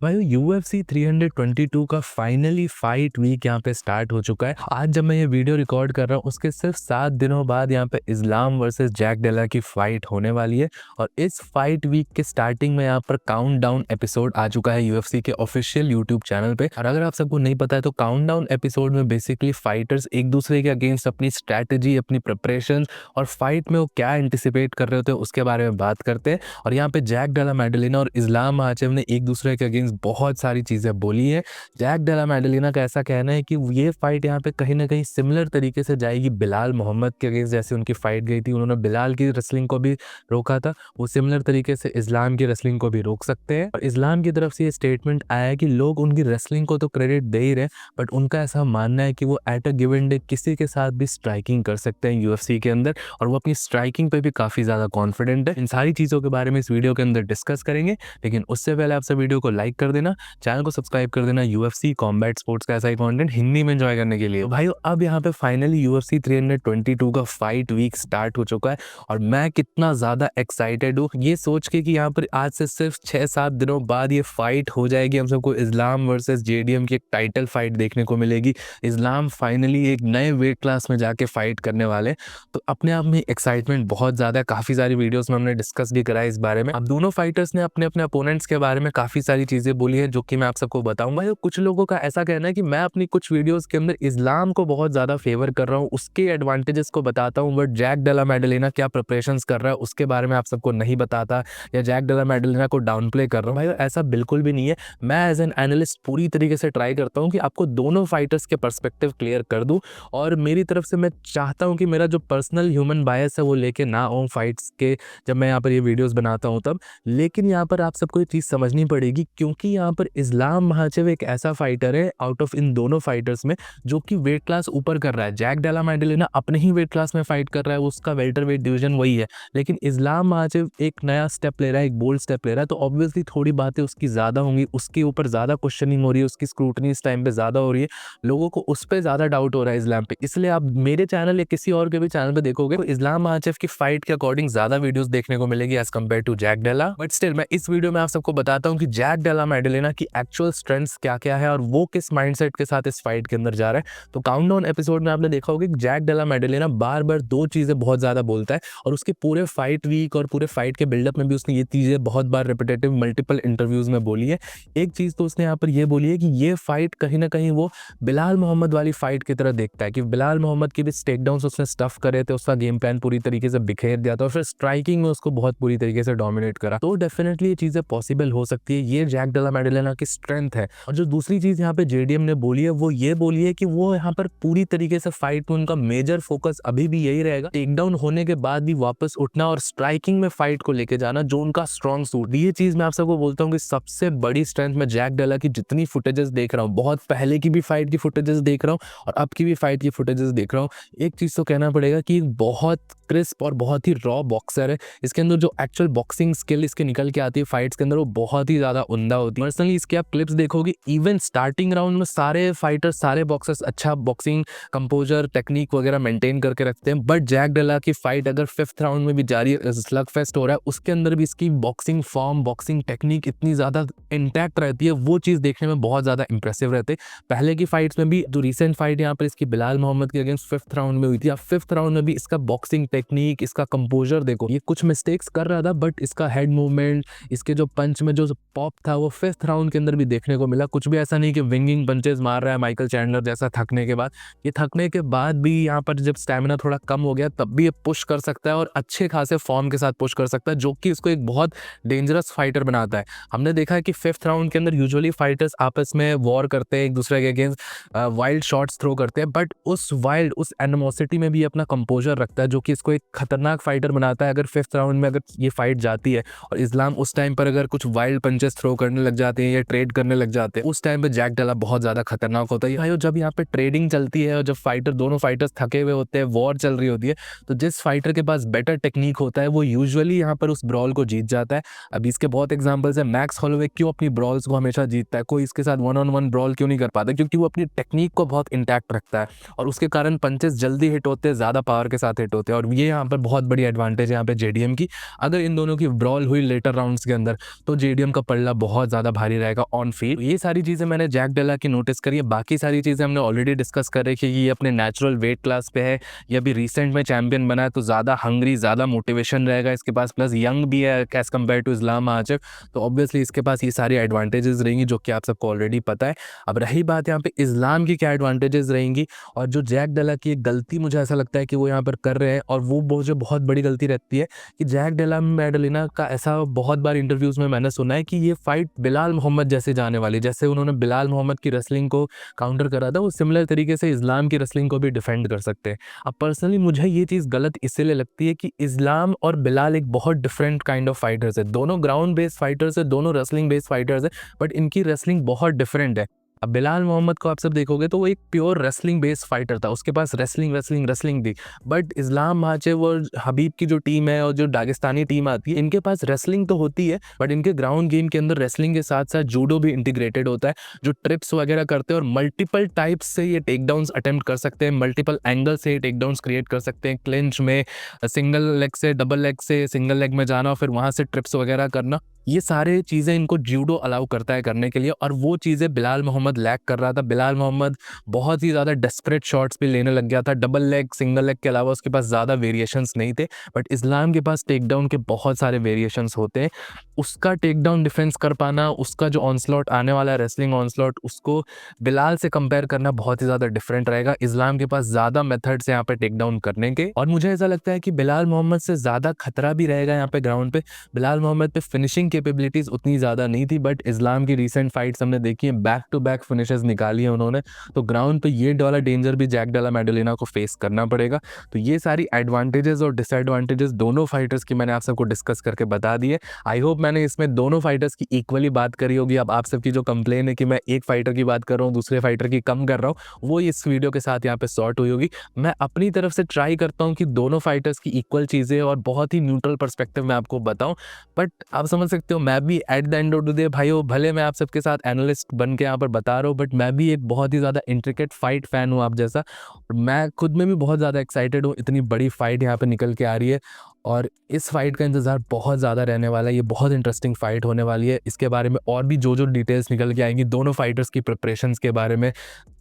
भाई UFC 322 का finally fight week यहाँ पे स्टार्ट हो चुका है। आज जब मैं ये वीडियो रिकॉर्ड कर रहा हूँ उसके सिर्फ 7 दिनों बाद यहाँ पे इस्लाम वर्सेस जैक डेला की फाइट होने वाली है। और इस फाइट वीक के स्टार्टिंग में यहाँ पर काउंटडाउन एपिसोड आ चुका है UFC के ऑफिशियल यूट्यूब चैनल पे। और अगर आप सबको नहीं पता है तो काउंटडाउन एपिसोड में बेसिकली फाइटर्स एक दूसरे के अगेंस्ट अपनी स्ट्रैटेजी, अपनी प्रिपरेशन और फाइट में वो क्या एंटिसिपेट कर रहे होते हैं उसके बारे में बात करते हैं। और यहाँ पे जैक डेला मेडलिना और इस्लाम माचेव ने एक दूसरे के अगेंस्ट बहुत सारी चीज़ें बोली है। जैक डेला मेडलिना का ऐसा कहना है कि ये फाइट यहाँ पे कहीं ना कहीं सिमिलर तरीके से जाएगी बिलाल मोहम्मद के अगेंस्ट, जैसे उनकी फाइट गई थी, उन्होंने बिलाल की रेसलिंग को भी रोका था, वो सिमिलर तरीके से इस्लाम की रेसलिंग को भी रोक सकते हैं। और इस्लाम की तरफ से ये स्टेटमेंट आया है कि लोग उनकी रेसलिंग को तो क्रेडिट दे ही रहे, बट उनका ऐसा मानना है कि वो एट अ गिवन डे किसी के साथ भी स्ट्राइकिंग कर सकते हैं UFC के अंदर, और वो अपनी स्ट्राइकिंग पे भी काफ़ी ज़्यादा कॉन्फिडेंट है। इन सारी चीज़ों के बारे में इस वीडियो के अंदर डिस्कस करेंगे, लेकिन उससे पहले आप सब वीडियो को लाइक कर देना, चैनल को सब्सक्राइब कर देना UFC कॉम्बैट स्पोर्ट्स का ऐसा ही कंटेंट हिंदी में एंजॉय करने के लिए। तो भाई अब यहाँ पे फाइनली UFC 322 का फाइट वीक स्टार्ट हो चुका है और मैं कितना ज़्यादा एक्साइटेड हूँ ये सोच के कि यहाँ पर आज से सिर्फ 6-7 दिनों बाद ये फाइट हो जाएगी। हम सबको इस्लाम वर्सेस JDM की एक टाइटल फाइट देखने को मिलेगी। इस्लाम फाइनली एक नए वेट क्लास में जाके फाइट करने वाले, तो अपने आप में एक्साइटमेंट बहुत ज़्यादा है। काफ़ी सारी वीडियोस में हमने डिस्कस भी करा है इस बारे में। अब दोनों फाइटर्स ने अपने अपने अपोनेंट्स के बारे में काफ़ी सारी चीज़ें बोली है जो कि मैं आप सबको बताऊंगा। तो कुछ लोगों का ऐसा कहना है कि मैं अपनी कुछ वीडियोस के अंदर इस्लाम को बहुत ज़्यादा फेवर कर रहा हूँ, उसके एडवांटेजेस को बताता हूँ, बट जैक डेला मेडलिना क्या प्रिपरेशंस कर रहा है उसके बारे में आप सबको नहीं बताता, या जैक डेला मेडलिना को डाउन प्ले कर रहा हूँ। भाई ऐसा बिल्कुल भी नहीं है। मैं एज एन एनालिस्ट पूरी तरीके से ट्राई करता हूँ कि आपको दोनों फाइटर्स के पर्सपेक्टिव क्लियर कर दूँ, और मेरी तरफ से मैं चाहता हूँ कि मेरा जो पर्सनल ह्यूमन बायस है वो लेके ना आऊँ फाइट्स के, जब मैं यहाँ पर ये वीडियोस बनाता हूँ तब। लेकिन यहाँ पर आप सबको ये चीज़ समझनी पड़ेगी, क्योंकि यहाँ पर इस्लाम महाचेव एक ऐसा फाइटर है आउट ऑफ इन दोनों फाइटर्स में जो कि वेट क्लास ऊपर कर रहा है। जैक डेला मेडलिना अपने ही वेट क्लास में फाइट कर रहा है, उसका वेल्टर वेट डिवीजन वही है, लेकिन इस्लाम महाचेव एक नया स्टेप ले रहा है, एक बोल्ड स्टेप ले रहा है, तो ऑब्वियसली थोड़ी बातें उसकी ज़्यादा होंगी, उसके ऊपर ज़्यादा क्वेश्चनिंग हो रही है, उसकी स्क्रूटनी इस टाइम पे ज़्यादा हो रही है, लोगों को उस पर ज़्यादा डाउट हो रहा है इस्लाम पे। इसलिए आप मेरे चैनल या किसी और के भी चैनल पे देखोगे तो इस्लाम महाचेव की फाइट के अकॉर्डिंग ज़्यादा वीडियोस देखने को मिलेगी as compare to Jack Della. But still मैं इस वीडियो में आप सबको बताता हूँ कि जैक डेला मेडलिना की एक्चुअल स्ट्रेंथ्स क्या क्या है और वो किस माइंडसेट के साथ इस फाइट के अंदर जा रहा है। तो काउंटडाउन एपिसोड में आपने देखा होगा कि जैक डेला मेडलिना बार बार दो चीज़ें बहुत ज़्यादा बोलता है, और उसके पूरे फाइट वीक और पूरे फाइट के बिल्डअप में भी उसने ये चीज़ें बहुत बार रिपीटेटिव मल्टीपल इंटरव्यूज में बोली है। एक चीज़ तो उसने यहाँ पर ये बोली है कि ये फाइट कहीं ना कहीं वो बिलाल मोहम्मद वाली फाइट की तरह देखता है, कि बिलाल मोहम्मद की भी टेकडाउन्स उसने स्टफ करे थे, उसका गेम प्लान पूरी तरीके से बिखेर दिया था और फिर स्ट्राइकिंग में उसको बहुत पूरी तरीके से डोमिनेट करा। तो डेफिनेटली ये चीज़ें पॉसिबल हो सकती है, ये जैक डेला मेडलिना की स्ट्रेंथ है। और जो दूसरी चीज़ यहाँ पे JDM ने बोली है वो ये बोली है कि वो यहाँ पर पूरी तरीके से फाइट में उनका मेजर फोकस अभी भी यही रहेगा, टेकडाउन होने के बाद भी वापस उठना और स्ट्राइकिंग में फाइट को लेके जाना, जो उनका स्ट्रॉन्ग सूट। ये चीज़ मैं आप सबको बोलता हूँ कि सबसे बड़ी स्ट्रेंथ में जैक डेला की जितनी फुटेजेस देख रहा हूँ, बहुत पहले की भी फाइट की फुटेजेस देख रहा हूँ और अब की भी फाइट की फुटेजेस देख रहा हूँ, एक चीज़ तो कहना पड़ेगा कि बहुत क्रिस्प और बहुत ही रॉ बॉक्सर है। इसके अंदर जो एक्चुअल बॉक्सिंग स्किल इसके निकल के आती है फाइट्स के अंदर वो बहुत ही ज़्यादा उम्दा होती है। पर्सनली इसके आप क्लिप्स देखोगे, इवन स्टार्टिंग राउंड में सारे फाइटर्स, सारे बॉक्सर्स अच्छा बॉक्सिंग कंपोजर टेक्निक वगैरह मेंटेन करके रखते हैं, बट जैक डेला की फाइट अगर 5th राउंड में भी जारी स्लग फेस्ट हो रहा है, उसके अंदर भी इसकी बॉक्सिंग फॉर्म, बॉक्सिंग टेक्निक इतनी ज़्यादा इंटैक्ट रहती है, वो चीज़ देखने में बहुत ज़्यादा इंप्रेसिव रहते हैं। पहले की फाइट्स में भी जो रिसेंट फाइट यहाँ पर इसकी बिलाल मोहम्मद के अगेंस्ट 5th राउंड में हुई थी, 5th राउंड में भी इसका बॉक्सिंग टेक्निक, इसका कंपोजर देखो, ये कुछ मिस्टेक्स कर रहा था, बट इसका हेड मूवमेंट, इसके जो पंच में जो पॉप था वो 5th राउंड के अंदर भी देखने को मिला। कुछ भी ऐसा नहीं कि विंगिंग पंचेस मार रहा है माइकल चैंडलर जैसा थकने के बाद। ये थकने के बाद भी यहाँ पर जब स्टैमिना थोड़ा कम हो गया तब भी ये पुश कर सकता है और अच्छे खासे फॉर्म के साथ पुश कर सकता है, जो कि इसको एक बहुत डेंजरस फाइटर बनाता है। हमने देखा है कि 5th राउंड के अंदर यूजुअली फाइटर्स आपस में वॉर करते हैं, एक दूसरे के अगेंस्ट वाइल्ड शॉट्स थ्रो करते हैं, बट उस एनिमोसिटी में भी अपना कंपोजर रखता है, जो कि इसको एक खतरनाक फाइटर बनाता है। अगर 5th राउंड में अगर ये फाइट जाती है और इस्लाम उस टाइम पर अगर कुछ वाइल्ड पंचेस थ्रो करने लग जाते हैं या ट्रेड करने लग जाते हैं, उस टाइम पे जैक डेला बहुत ज्यादा खतरनाक होता है। भाई जब यहाँ पे ट्रेडिंग चलती है और जब दोनों फाइटर्स थके हुए होते हैं, वॉर चल रही होती है, तो जिस फाइटर के पास बेटर टेक्निक होता है वो यूजुअली यहाँ पर उस ब्रॉल को जीत जाता है। अभी इसके बहुत एग्जांपल्स है। मैक्स हॉलोवे क्यों अपनी ब्रॉल्स को हमेशा जीतता है, कोई इसके साथ 1-on-1 ब्रॉल क्यों नहीं कर पाता, क्योंकि वो अपनी टेक्निक को बहुत इंटैक्ट रखता है और उसके कारण पंचेस जल्दी हिट होते हैं, ज़्यादा पावर के साथ हिट होते हैं, और ये यहाँ पर बहुत बड़ी एडवांटेज है यहाँ पे JDM की। अगर इन दोनों की ब्रॉल हुई लेटर राउंड्स के अंदर तो JDM का पल्ला बहुत बहुत ज़्यादा भारी रहेगा ऑन फील्ड। ये सारी चीज़ें मैंने जैक डेला की नोटिस करी है। बाकी सारी चीज़ें हमने ऑलरेडी डिस्कस कर रखी है कि ये अपने नेचुरल वेट क्लास पे है, ये अभी रिसेंट में चैंपियन बना है, तो ज़्यादा हंग्री, ज़्यादा मोटिवेशन रहेगा इसके पास, प्लस यंग भी है as compare to Islam Makhachev, तो ऑब्वियसली इसके पास ये सारी एडवांटेजेस रहेंगी जो कि आप सबको ऑलरेडी पता है। अब रही बात यहाँ पे इस्लाम की क्या एडवांटेजेस रहेंगी, और जो जैक डेला की एक गलती मुझे ऐसा लगता है कि वो यहाँ पर कर रहे हैं, और वो मुझे बहुत बड़ी गलती रहती है कि जैक डेला मैडलिना का ऐसा बहुत बार इंटरव्यूज़ में मैंने सुना है कि ये फाइट बिलाल मोहम्मद जैसे जाने वाली, जैसे उन्होंने बिलाल मोहम्मद की रेसलिंग को काउंटर करा था, वो सिमिलर तरीके से इस्लाम की रेसलिंग को भी डिफेंड कर सकते हैं। अब पर्सनली मुझे ये चीज़ गलत इसलिए लगती है कि इस्लाम और बिलाल एक बहुत डिफरेंट काइंड ऑफ फाइटर्स है। दोनों ग्राउंड बेस्ड फाइटर्स है, दोनों रेसलिंग बेस्ड फाइटर्स है, बट इनकी रेसलिंग बहुत डिफरेंट है। अब बिलाल मोहम्मद को आप सब देखोगे तो वो एक प्योर रेसलिंग बेस्ड फाइटर था, उसके पास रेसलिंग थी। बट इस्लाम महाचेव और हबीब की जो टीम है और जो दागिस्तानी टीम आती है, इनके पास रेसलिंग तो होती है, बट इनके ग्राउंड गेम के अंदर रेसलिंग के साथ साथ जूडो भी इंटीग्रेटेड होता है, जो ट्रिप्स वगैरह करते हैं और मल्टीपल टाइप्स से ये टेक डाउन्स अटेम्प्ट कर सकते हैं, मल्टीपल एंगल से ये टेक डाउन्स क्रिएट कर सकते हैं, क्लिंच में, सिंगल लेग से डबल लेग से सिंगल लेग में जाना, फिर वहाँ से ट्रिप्स वगैरह करना, ये सारे चीज़ें इनको जूडो अलाउ करता है करने के लिए, और वो चीज़ें बिलाल मोहम्मद लैक कर रहा था। बिलाल मोहम्मद बहुत ही ज़्यादा डेस्परेट शॉट्स भी लेने लग गया था, डबल लेग सिंगल लेग के अलावा उसके पास ज़्यादा वेरिएशंस नहीं थे, बट इस्लाम के पास टेक डाउन के बहुत सारे वेरिएशंस होते हैं। उसका टेक डाउन डिफेंस कर पाना, उसका जो ऑनस्लॉट आने वाला है रेसलिंग ऑनस्लॉट, उसको बिलाल से कंपेयर करना बहुत ही ज़्यादा डिफरेंट रहेगा। इस्लाम के पास ज़्यादा मेथड्स हैं यहाँ पे टेक डाउन करने के, और मुझे ऐसा लगता है कि बिलाल मोहम्मद से ज़्यादा खतरा भी रहेगा यहाँ पे ग्राउंड पे। बिलाल मोहम्मद पे फिनिशिंग कैपेबिलिटीज़ उतनी ज़्यादा नहीं थी, बट इस्लाम की रीसेंट फाइट्स हमने देखी है, बैक टू बैक फिनिशेस निकाली है उन्होंने, तो ग्राउंड पे ये वाला डेंजर भी जैक डेला मैडलिना को फेस करना पड़ेगा। तो ये सारी एडवांटेजेस और डिसएडवांटेजेस दोनों फाइटर्स की मैंने आप सबको डिस्कस करके बता दी है। आई होप मैंने इसमें दोनों फाइटर्स की इक्वली बात करी होगी। अब आप सबकी जो कंप्लेन है कि मैं एक फाइटर की बात कर रहा हूँ, दूसरे फाइटर की कम कर रहा हूँ, वो इस वीडियो के साथ यहाँ पे सॉर्ट हुई होगी। मैं अपनी तरफ से ट्राई करता हूँ कि दोनों फाइटर्स की इक्वल चीज़ें और बहुत ही न्यूट्रल पर्सपेक्टिव में आपको बताऊँ, बट आप समझ सकते हो मैं भी at the end of the day भाइयों, भले मैं आप सबके साथ एनालिस्ट बन के यहाँ पर बता रहा हूँ, बट मैं भी एक बहुत ही ज़्यादा इंट्रिकेट फाइट फैन हूँ आप जैसा, और मैं खुद में भी बहुत ज़्यादा एक्साइटेड हूँ। इतनी बड़ी फाइट यहाँ पे निकल के आ रही है, और इस फाइट का इंतज़ार बहुत ज़्यादा रहने वाला है। ये बहुत इंटरेस्टिंग फाइट होने वाली है। इसके बारे में और भी जो डिटेल्स निकल के आएंगी दोनों फाइटर्स की प्रिपरेशंस के बारे में,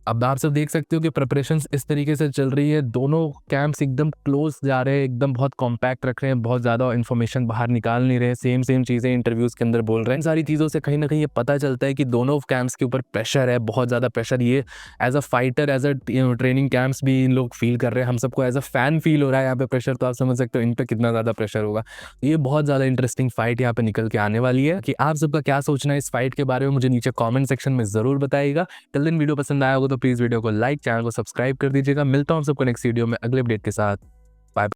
अब आप सब देख सकते हो कि प्रिपरेशंस इस तरीके से चल रही है, दोनों कैंप्स एकदम क्लोज जा रहे हैं, एकदम बहुत कॉम्पैक्ट रख रहे हैं, बहुत ज़्यादा इन्फॉर्मेशन बाहर निकाल नहीं रहे, सेम चीज़ें इंटरव्यूज़ के अंदर बोल रहे हैं। इन सारी चीज़ों से कहीं ना कहीं ये पता चलता है कि दोनों कैंप्स के ऊपर प्रेशर है, बहुत ज़्यादा प्रेशर। ये as a fighter, as a training camps भी इन लोग फील कर रहे हैं, हम सबको एज अ फैन फील हो रहा है यहाँ पे प्रेशर, तो आप समझ सकते हो इन पर कितना ज़्यादा प्रेशर होगा। ये बहुत ज़्यादा इंटरेस्टिंग फाइट यहाँ पे निकल के आने वाली है। कि आप सबका क्या सोचना है इस फाइट के बारे में मुझे नीचे कॉमेंट सेक्शन में ज़रूर बताइएगा। टिल देन वीडियो पसंद आया होगा तो प्लीज़ वीडियो को लाइक, चैनल को सब्सक्राइब कर दीजिएगा। मिलता हूँ हम सबको नेक्स्ट वीडियो में अगले अपडेट के साथ।